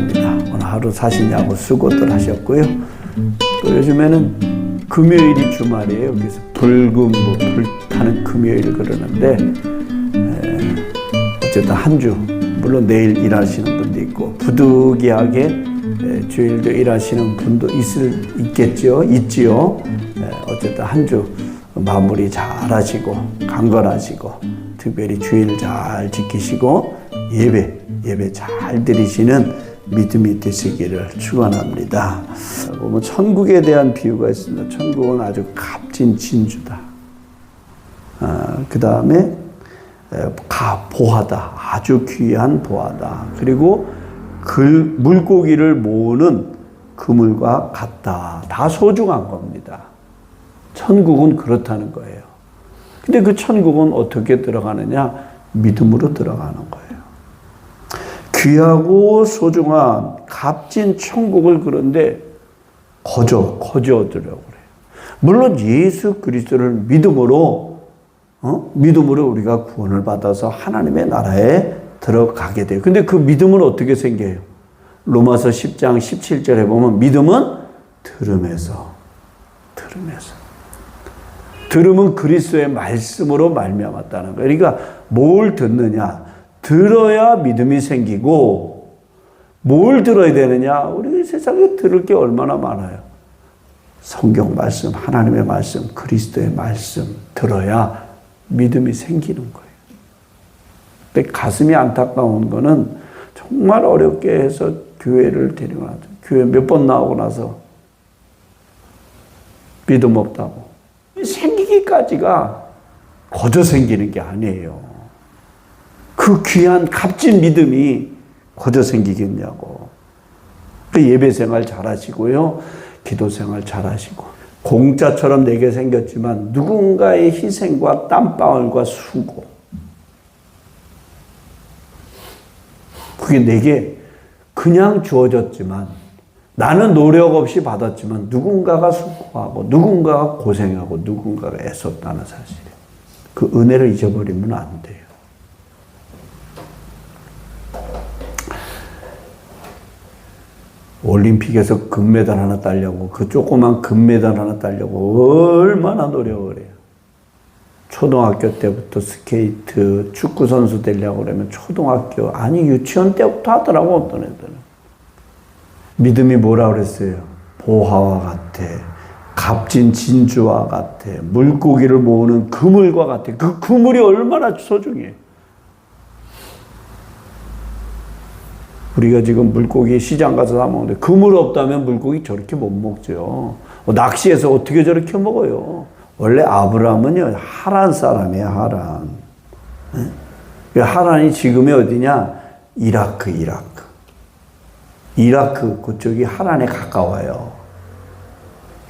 감사합니다. 오늘 하루 사시냐고 수고들 하셨고요. 또 요즘에는 금요일이 주말이에요. 그래서 불타는 금요일 그러는데 어쨌든 한 주, 물론 내일 일하시는 분도 있고 부득이하게 주일도 일하시는 분도 있지요. 어쨌든 한 주 마무리 잘 하시고 강건하시고 특별히 주일 잘 지키시고 예배 잘 드리시는 믿음이 되시기를 축원합니다. 보면 천국에 대한 비유가 있습니다. 천국은 아주 값진 진주다. 그 다음에 보화다. 아주 귀한 보화다. 그리고 물고기를 모으는 그물과 같다. 다 소중한 겁니다. 천국은 그렇다는 거예요. 근데 그 천국은 어떻게 들어가느냐? 믿음으로 들어가는 거예요. 귀하고 소중한 값진 천국을 그런데 거저들려고 그래요. 물론 예수 그리스도를 믿음으로 우리가 구원을 받아서 하나님의 나라에 들어가게 돼요. 근데 그 믿음은 어떻게 생겨요? 로마서 10장 17절에 보면 믿음은 들음에서. 들음은 그리스도의 말씀으로 말미암았다는 거예요. 그러니까 뭘 듣느냐? 들어야 믿음이 생기고 뭘 들어야 되느냐? 우리 세상에 들을 게 얼마나 많아요. 성경 말씀, 하나님의 말씀, 그리스도의 말씀 들어야 믿음이 생기는 거예요. 근데 가슴이 안타까운 거는 정말 어렵게 해서 교회를 데려가죠. 교회 몇 번 나오고 나서 믿음 없다고. 생기기까지가 거저 생기는 게 아니에요. 그 귀한 값진 믿음이 거저 생기겠냐고. 예배 생활 잘 하시고요. 기도 생활 잘 하시고. 공짜처럼 내게 생겼지만 누군가의 희생과 땀방울과 수고. 그게 내게 그냥 주어졌지만 나는 노력 없이 받았지만 누군가가 수고하고 누군가가 고생하고 누군가가 애썼다는 사실이에요. 그 은혜를 잊어버리면 안 돼요. 올림픽에서 금메달 하나 따려고 그 조그만 금메달 하나 따려고 얼마나 노력을 해요. 초등학교 때부터 스케이트, 축구 선수 되려고 그러면 초등학교 아니 유치원 때부터 하더라고 어떤 애들은. 믿음이 뭐라 그랬어요? 보화와 같아. 값진 진주와 같아. 물고기를 모으는 그물과 같아. 그 그물이 얼마나 소중해. 우리가 지금 물고기 시장 가서 사 먹는데 그물 없다면 물고기 저렇게 못 먹죠. 낚시해서 어떻게 저렇게 먹어요? 원래 아브라함은요, 하란 사람이에요, 하란. 하란이 지금이 어디냐? 이라크 그쪽이 하란에 가까워요.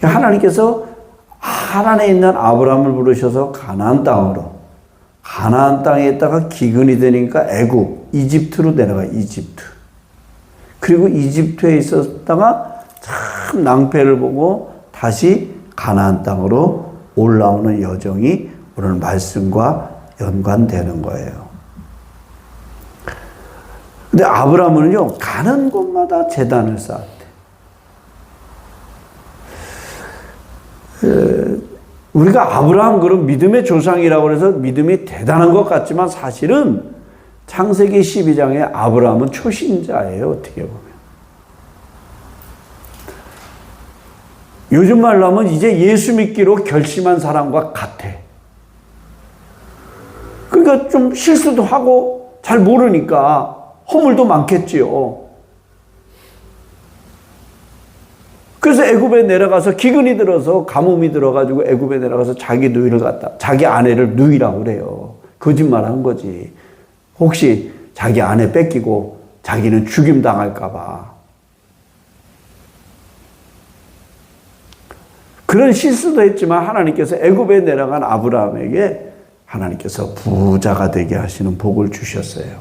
하나님께서 하란에 있는 아브라함을 부르셔서 가나안 땅에 있다가 기근이 되니까 이집트로 내려가, 이집트. 그리고 이집트에 있었다가 참 낭패를 보고 다시 가나안 땅으로 올라오는 여정이 오늘 말씀과 연관되는 거예요. 근데 아브라함은요, 가는 곳마다 제단을 쌓았대. 우리가 아브라함 그런 믿음의 조상이라고 해서 믿음이 대단한 것 같지만 사실은 창세기 12장에 아브라함은 초신자예요, 어떻게 보면. 요즘 말로 하면 이제 예수 믿기로 결심한 사람과 같아. 그러니까 좀 실수도 하고 잘 모르니까 허물도 많겠지요. 그래서 애굽에 내려가서 기근이 들어서 가뭄이 들어가지고 애굽에 내려가서 자기 아내를 누이라고 그래요. 거짓말한 거지. 혹시 자기 아내 뺏기고 자기는 죽임 당할까 봐. 그런 실수도 했지만 하나님께서 애굽에 내려간 아브라함에게 하나님께서 부자가 되게 하시는 복을 주셨어요.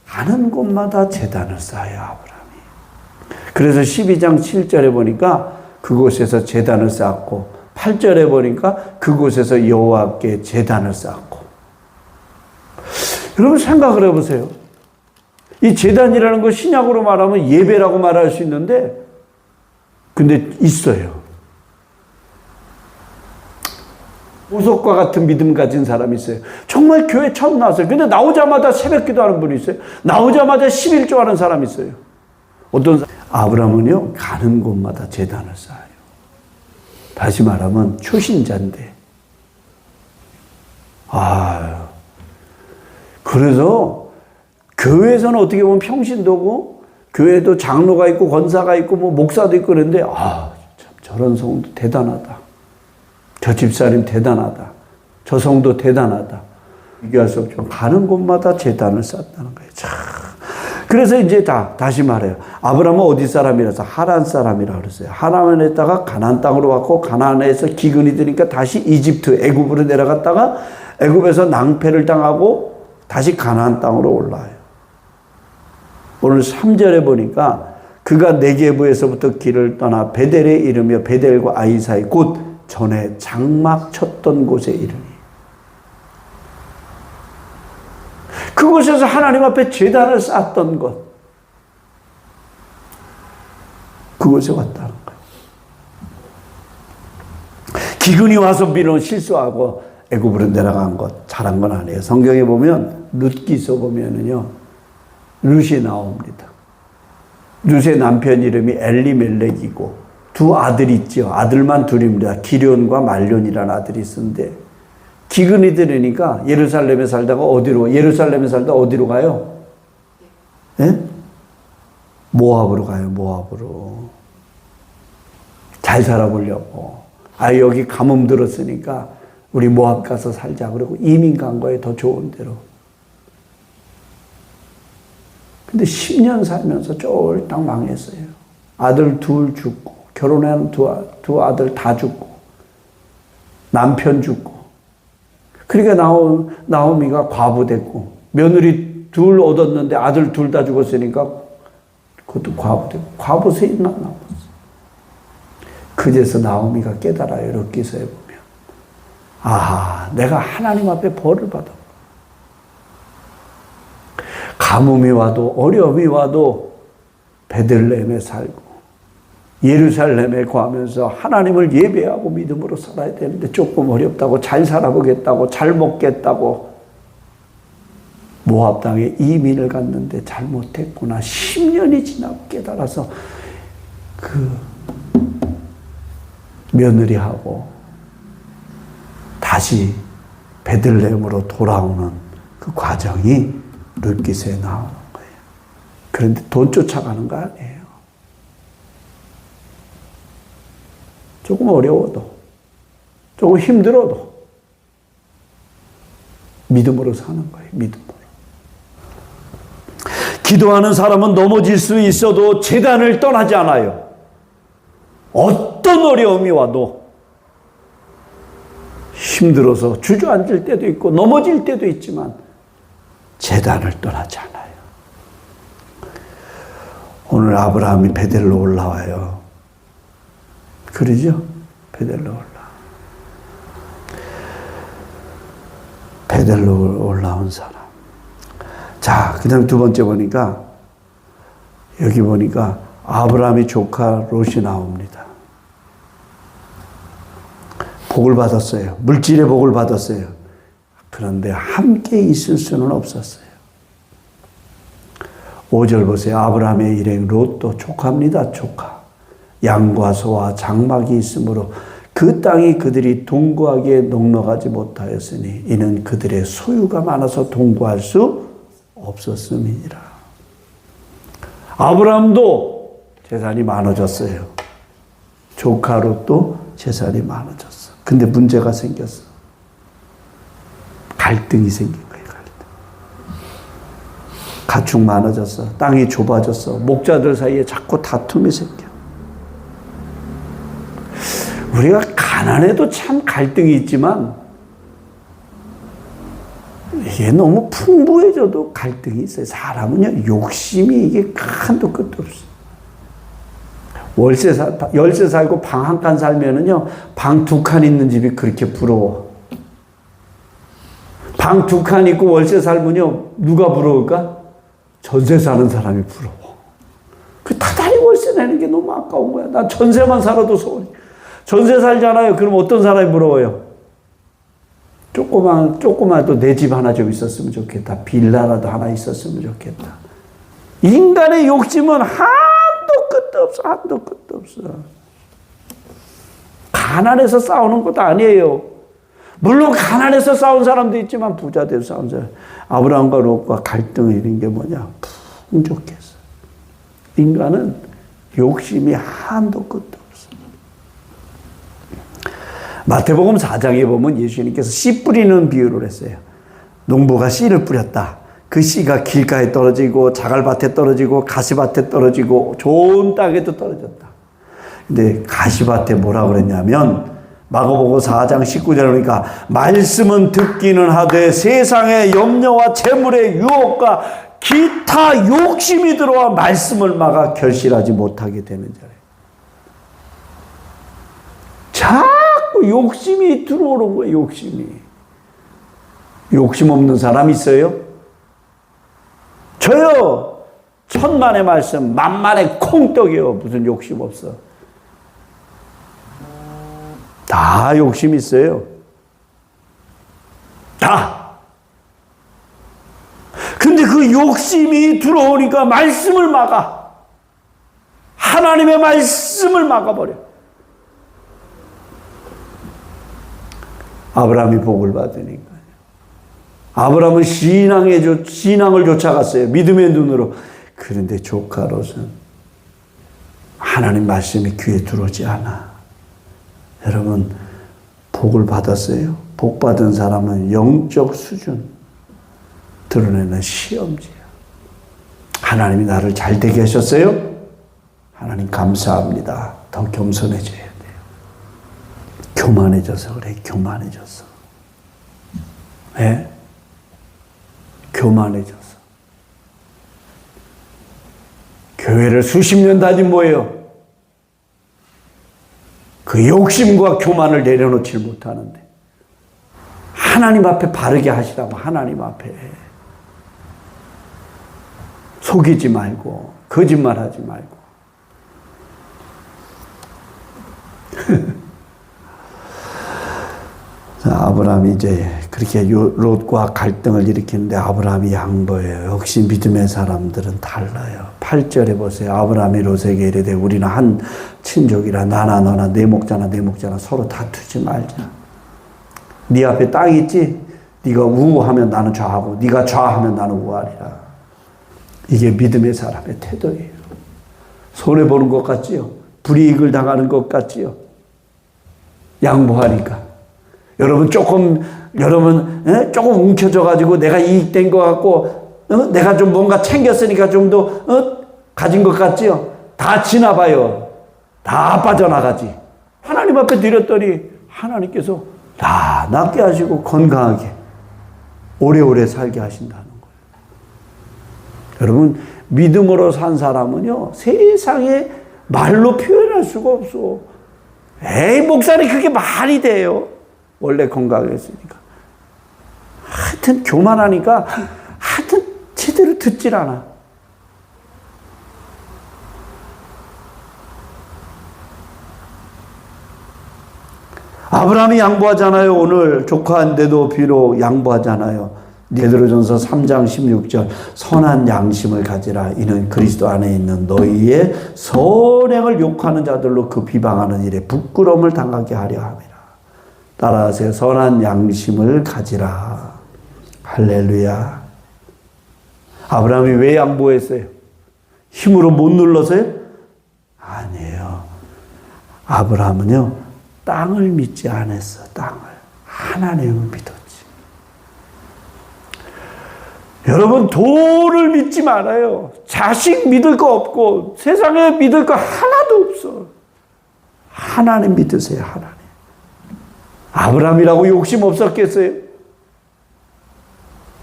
가는 곳마다 제단을 쌓아요, 아브라함이. 그래서 12장 7절에 보니까 그곳에서 제단을 쌓았고 8절에 보니까 그곳에서 여호와께 제단을 쌓았고. 여러분 생각을 해보세요. 이 제단이라는 거 신약으로 말하면 예배라고 말할 수 있는데, 근데 있어요. 보석과 같은 믿음 가진 사람이 있어요. 정말 교회 처음 나왔어요. 근데 나오자마자 새벽 기도하는 분이 있어요. 나오자마자 11조 하는 사람이 있어요. 어떤 사람? 아브라함은요, 가는 곳마다 제단을 쌓아요. 다시 말하면 초신자인데. 그래서 교회에서는 어떻게 보면 평신도고, 교회도 장로가 있고 권사가 있고 뭐 목사도 있고 그런데 참 저런 성도 대단하다. 저 집사님 대단하다. 저 성도 대단하다. 비교할 수 없죠. 가는 곳마다 제단을 쌓았다는 거예요. 참. 그래서 이제 다시 말해요. 아브라함은 어디 사람이라서 하란 사람이라고 그랬어요. 하란에다가 가나안 땅으로 왔고, 가나안에서 기근이 드니까 다시 이집트, 애굽으로 내려갔다가 애굽에서 낭패를 당하고 다시 가나안 땅으로 올라와요. 오늘 3절에 보니까 그가 네게부에서부터 길을 떠나 베델에 이르며 베델과 아이 사이 곧 전에 장막 쳤던 곳에 이르니, 그곳에서 하나님 앞에 제단을 쌓았던 것, 그곳에 왔다는 거예요. 기근이 와서 밀어 실수하고 애굽으로 내려간 것 잘한 건 아니에요. 성경에 보면 룻기서 보면은요, 룻이 나옵니다. 룻의 남편 이름이 엘리멜렉이고 두 아들이 있죠. 아들만 둘입니다. 기련과 말론이라는 아들이 있었는데, 기근이 들으니까 예루살렘에 살다가 어디로 가요? 예? 모압으로 가요. 모압으로. 잘 살아보려고. 여기 가뭄 들었으니까 우리 모압 가서 살자. 그러고 이민 간 거예요. 더 좋은 데로. 근데 10년 살면서 쫄딱 망했어요. 아들 둘 죽고, 결혼한 두 아들 다 죽고, 남편 죽고. 그러니까 나오미가 과부 됐고, 며느리 둘 얻었는데 아들 둘 다 죽었으니까 그것도 과부 됐고, 과부 셋이나 나왔어요. 그제서 나오미가 깨달아요. 룻기서에 보면. 내가 하나님 앞에 벌을 받아. 가뭄이 와도 어려움이 와도 베들레헴에 살고 예루살렘에 거하면서 하나님을 예배하고 믿음으로 살아야 되는데, 조금 어렵다고, 잘 살아보겠다고, 잘 먹겠다고 모압 땅에 이민을 갔는데 잘못했구나. 10년이 지나고 깨달아서 그 며느리하고 다시 베들레헴으로 돌아오는 그 과정이 룻기서에 나오는 거예요. 그런데 돈 쫓아가는 거 아니에요. 조금 어려워도, 조금 힘들어도 믿음으로 사는 거예요. 믿음으로. 기도하는 사람은 넘어질 수 있어도 제단을 떠나지 않아요. 어떤 어려움이 와도 힘들어서 주저앉을 때도 있고 넘어질 때도 있지만 제단을 떠나지 않아요. 오늘 아브라함이 베델로 올라와요. 그러죠? 베델로 올라온 사람. 자, 그 다음 두 번째 보니까, 여기 보니까 아브라함이 조카 롯이 나옵니다. 복을 받았어요. 물질의 복을 받았어요. 그런데 함께 있을 수는 없었어요. 5절 보세요. 아브라함의 일행 롯도 조카입니다. 조카. 양과 소와 장막이 있으므로 그 땅이 그들이 동거하기에 넉넉하지 못하였으니 이는 그들의 소유가 많아서 동거할 수 없었음이니라. 아브라함도 재산이 많아졌어요. 조카 롯도 재산이 많아졌어. 근데 문제가 생겼어. 갈등이 생긴 거예요. 가축 많아졌어. 땅이 좁아졌어. 목자들 사이에 자꾸 다툼이 생겨. 우리가 가난해도 참 갈등이 있지만 이게 너무 풍부해져도 갈등이 있어요. 사람은요, 욕심이 이게 한도 끝도 없어요. 열세 살고 방 한 칸 살면은요, 방 두 칸 있는 집이 그렇게 부러워. 방 두 칸 있고 월세 살면요, 누가 부러울까? 전세 사는 사람이 부러워. 그 다달이 월세 내는 게 너무 아까운 거야. 난 전세만 살아도 소원이. 전세 살잖아요. 그럼 어떤 사람이 부러워요? 조그마도 내 집 하나 좀 있었으면 좋겠다. 빌라라도 하나 있었으면 좋겠다. 인간의 욕심은 한도 끝도 없어. 한도 끝도 없어. 가난해서 싸우는 것도 아니에요. 물론 가난해서 싸운 사람도 있지만 부자 돼서 싸운 사람. 아브라함과 롯과 갈등을 이룬 게 뭐냐? 풍족했어. 인간은 욕심이 한도 끝도 없어. 마태복음 4장에 보면 예수님께서 씨 뿌리는 비유를 했어요. 농부가 씨를 뿌렸다. 그 씨가 길가에 떨어지고 자갈밭에 떨어지고 가시밭에 떨어지고 좋은 땅에도 떨어졌다. 근데 가시밭에 뭐라 그랬냐면 마가복음 4장 19절에 보니까 말씀은 듣기는 하되 세상의 염려와 재물의 유혹과 기타 욕심이 들어와 말씀을 막아 결실하지 못하게 되는 자예요. 자꾸 욕심이 들어오는 거예요. 욕심이. 욕심 없는 사람 있어요? 저요. 천만의 말씀 만만의 콩떡이요. 무슨 욕심 없어. 다 욕심 있어요. 다. 근데 그 욕심이 들어오니까 말씀을 막아. 하나님의 말씀을 막아버려. 아브라함이 복을 받으니까. 아브라함은 신앙을 쫓아갔어요. 믿음의 눈으로. 그런데 조카 롯은 하나님 말씀이 귀에 들어오지 않아. 여러분, 복을 받았어요? 복 받은 사람은 영적 수준 드러내는 시험지야. 하나님이 나를 잘 되게 하셨어요? 하나님 감사합니다. 더 겸손해져야 돼요. 교만해져서 그래. 교만해져서. 네? 교만해져서. 교회를 수십 년 다닌 뭐예요? 그 욕심과 교만을 내려놓지 못하는데 하나님 앞에 바르게 하시라고. 하나님 앞에 속이지 말고 거짓말하지 말고. 자, 아브라함이 이제 그렇게 롯과 갈등을 일으키는데 아브라함이 양보해요. 역시 믿음의 사람들은 달라요. 8절에 보세요. 아브라함이 롯에게 이르되 우리는 한 친족이라 나나 너나 내 목자나 서로 다투지 말자. 네 앞에 땅이 있지? 네가 우하면 나는 좌하고 네가 좌하면 나는 우하리라. 이게 믿음의 사람의 태도예요. 손해보는 것 같지요? 불이익을 당하는 것 같지요? 양보하니까. 여러분 조금 움켜져가지고 내가 이익된 것 같고, 내가 좀 뭔가 챙겼으니까 좀 더, 가진 것 같지요? 다 지나봐요. 다 빠져나가지. 하나님 앞에 드렸더니 하나님께서 다 낫게 하시고 건강하게 오래오래 살게 하신다는 거예요. 여러분, 믿음으로 산 사람은요, 세상에 말로 표현할 수가 없어. 에이, 목사님 그게 말이 돼요. 원래 건강했으니까. 하여튼 교만하니까 하여튼 제대로 듣질 않아. 아브라함이 양보하잖아요. 오늘 조카인데도 비록 양보하잖아요. 베드로전서 3장 16절 선한 양심을 가지라. 이는 그리스도 안에 있는 너희의 선행을 욕하는 자들로 그 비방하는 일에 부끄러움을 당하게 하려 함이라. 따라하세요. 선한 양심을 가지라. 할렐루야. 아브라함이 왜 양보했어요? 힘으로 못 눌러서요? 아니에요. 아브라함은요, 땅을 믿지 않았어. 땅을. 하나님을 믿었지. 여러분, 돈을 믿지 말아요. 자식 믿을 거 없고 세상에 믿을 거 하나도 없어. 하나님 믿으세요. 하나님. 아브라함이라고 욕심 없었겠어요?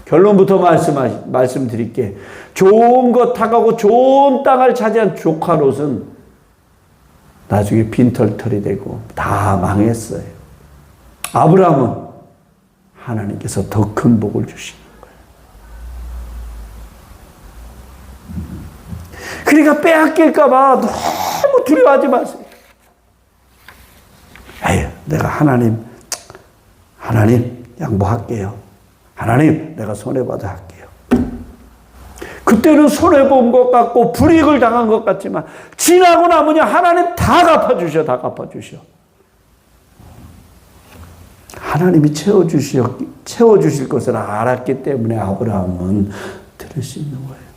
결론부터 말씀드릴게. 좋은 것 타가고 좋은 땅을 차지한 조카 롯은 나중에 빈털털이 되고 다 망했어요. 아브라함은 하나님께서 더 큰 복을 주시는 거예요. 그러니까 빼앗길까봐 너무 두려워하지 마세요. 에휴, 내가 하나님 양보할게요. 하나님, 내가 손해봐도 할게요. 그때는 손해본 것 같고 불이익을 당한 것 같지만 지나고 나면요, 하나님 다 갚아주셔. 하나님이 채워주실 것을 알았기 때문에 아브라함은 들을 수 있는 거예요.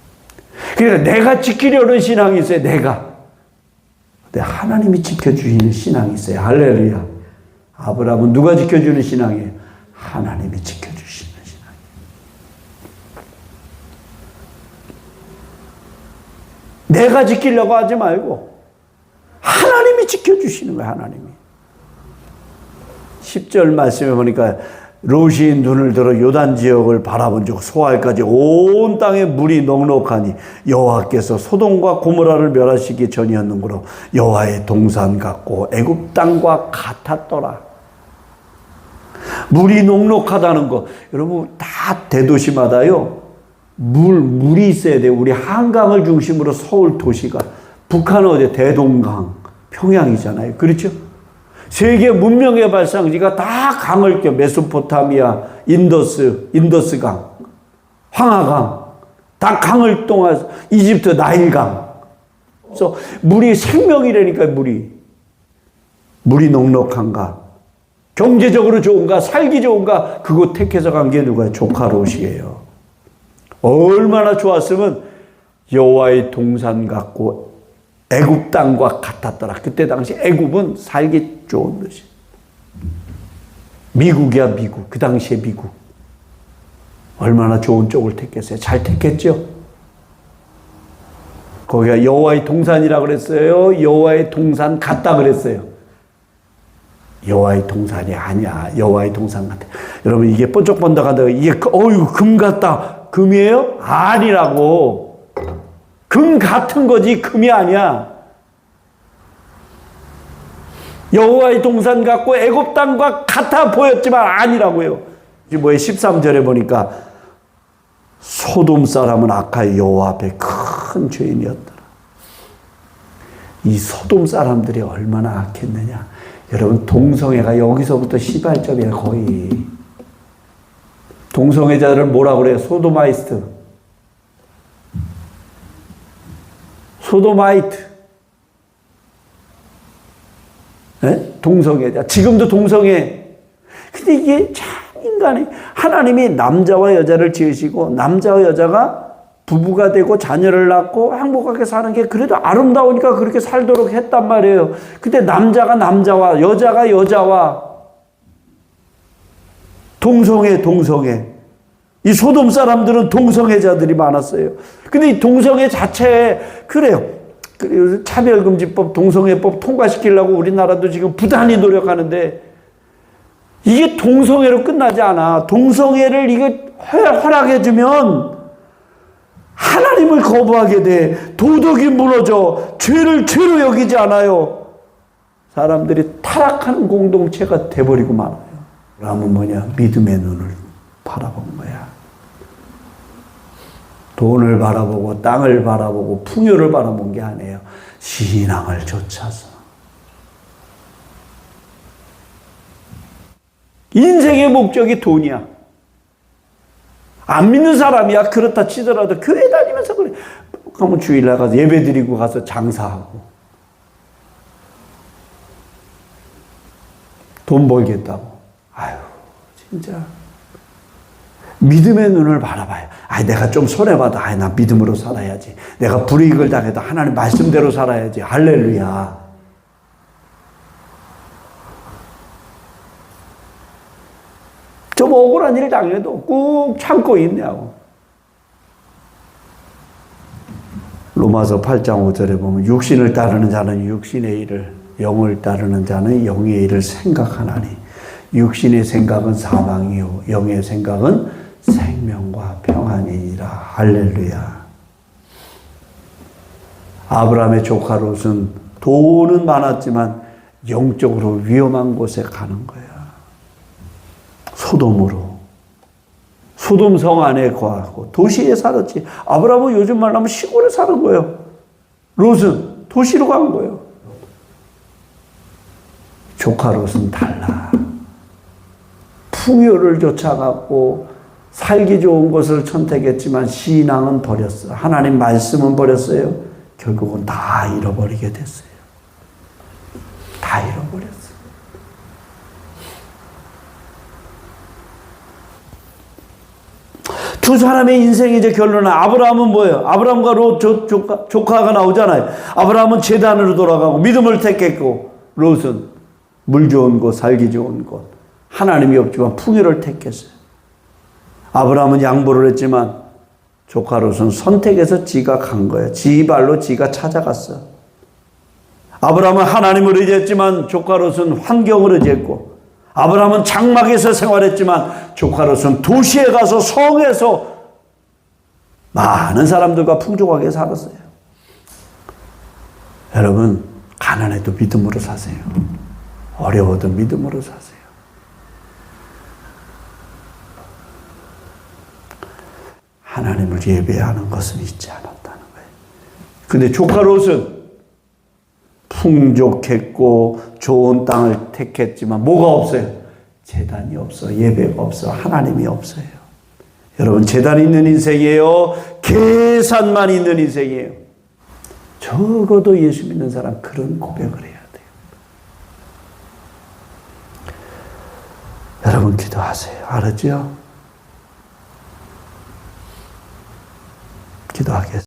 그러니까 내가 지키려는 신앙이 있어요. 근데 하나님이 지켜주시는 신앙이 있어요. 할렐루야. 아브라함은 누가 지켜주는 신앙이에요? 하나님이 지켜주시는 신앙이에요. 내가 지키려고 하지 말고 하나님이 지켜주시는 거예요. 하나님이. 10절 말씀에 보니까 롯이 눈을 들어 요단 지역을 바라본 즉 소알까지 온 땅에 물이 넉넉하니 여호와께서 소돔과 고모라를 멸하시기 전이었는고로 여호와의 동산 같고 애굽 땅과 같았더라. 물이 넉넉하다는 거, 여러분 다 대도시마다요 물이 있어야 돼요. 우리 한강을 중심으로 서울 도시가, 북한은 어디 대동강, 평양이잖아요. 그렇죠? 세계 문명의 발상지가 다 강을 껴. 메소포타미아, 인더스강, 황하강, 다 강을 통해서 이집트 나일강. 그래서 물이 생명이라니까. 물이 넉넉한가, 경제적으로 좋은가, 살기 좋은가, 그거 택해서 간 게 누가요? 조카 롯이에요. 얼마나 좋았으면 여호와의 동산 같고 애굽 땅과 같았더라. 그때 당시 애굽은 살기 좋은 도시. 미국이야, 미국. 그 당시에 미국. 얼마나 좋은 쪽을 택했어요. 잘 택했죠. 거기가 여호와의 동산이라고 그랬어요. 여호와의 동산 같다 그랬어요. 여호와의 동산이 아니야. 여호와의 동산 같아. 여러분 이게 번쩍번쩍하다가 이게 금 같다. 금이에요? 아니라고. 금 같은 거지 금이 아니야. 여호와의 동산 같고 애굽 땅과 같아 보였지만 아니라고요. 뭐에 13절에 보니까 소돔 사람은 악하여 여호와 앞에 큰 죄인이었더라. 이 소돔 사람들이 얼마나 악했느냐. 여러분 동성애가 여기서부터 시발점이야. 거의. 동성애자들을 뭐라 그래요? 소도마이트. 네? 동성애자. 지금도 동성애. 근데 이게 참 인간이, 하나님이 남자와 여자를 지으시고 남자와 여자가 부부가 되고 자녀를 낳고 행복하게 사는 게 그래도 아름다우니까 그렇게 살도록 했단 말이에요. 근데 남자가 남자와 여자가 여자와 동성애. 이 소돔 사람들은 동성애자들이 많았어요. 근데 이 동성애 자체에 그래요. 차별금지법, 동성애법 통과시키려고 우리나라도 지금 부단히 노력하는데 이게 동성애로 끝나지 않아. 동성애를 이거 허락해주면 하나님을 거부하게 돼. 도덕이 무너져. 죄를 죄로 여기지 않아요. 사람들이 타락하는 공동체가 돼버리고 말아요. 그러면 뭐냐? 믿음의 눈을 바라본 거야. 돈을 바라보고 땅을 바라보고 풍요를 바라본 게 아니에요. 신앙을 좇아서. 인생의 목적이 돈이야. 안 믿는 사람이야. 그렇다 치더라도 교회 다니면서 그래. 가면 주일날 가서 예배 드리고 가서 장사하고. 돈 벌겠다고. 아유, 진짜. 믿음의 눈을 바라봐요. 내가 좀 손해봐도, 나 믿음으로 살아야지. 내가 불이익을 당해도 하나님 말씀대로 살아야지. 할렐루야. 좀 억울한 일 당해도 꾹 참고 있냐고. 로마서 8장 5절에 보면 육신을 따르는 자는 육신의 일을, 영을 따르는 자는 영의 일을 생각하나니 육신의 생각은 사망이요 영의 생각은 생명과 평안이니라. 할렐루야. 아브라함의 조카 롯은 돈은 많았지만 영적으로 위험한 곳에 가는 거야. 소돔으로. 소돔 성 안에 거하고 도시에 살았지. 아브라함은 요즘 말하면 시골에 사는 거예요. 롯은 도시로 간 거예요. 조카 롯은 달라. 풍요를 쫓아갔고 살기 좋은 것을 선택했지만 신앙은 버렸어. 하나님 말씀은 버렸어요. 결국은 다 잃어버리게 됐어요. 다 잃어버렸어. 두 사람의 인생의 이제 결론은 아브라함은 뭐예요? 아브라함과 롯 조카가 나오잖아요. 아브라함은 제단으로 돌아가고 믿음을 택했고 롯은 물 좋은 곳, 살기 좋은 곳. 하나님이 없지만 풍요를 택했어요. 아브라함은 양보를 했지만 조카 롯은 선택해서 지가 간 거예요. 지 발로 지가 찾아갔어. 아브라함은 하나님을 의지했지만 조카 롯은 환경을 의지했고, 아브라함은 장막에서 생활했지만 조카 롯은 도시에 가서 성에서 많은 사람들과 풍족하게 살았어요. 여러분, 가난해도 믿음으로 사세요. 어려워도 믿음으로 사세요. 하나님을 예배하는 것은 잊지 않았다는 거예요. 근데 조카 롯은 풍족했고 좋은 땅을 택했지만 뭐가 없어요? 제단이 없어. 예배가 없어. 하나님이 없어요. 여러분, 제단이 있는 인생이에요? 계산만 있는 인생이에요? 적어도 예수 믿는 사람 그런 고백을 해야 돼요. 여러분, 기도하세요. 알았죠? 기도하겠습니다.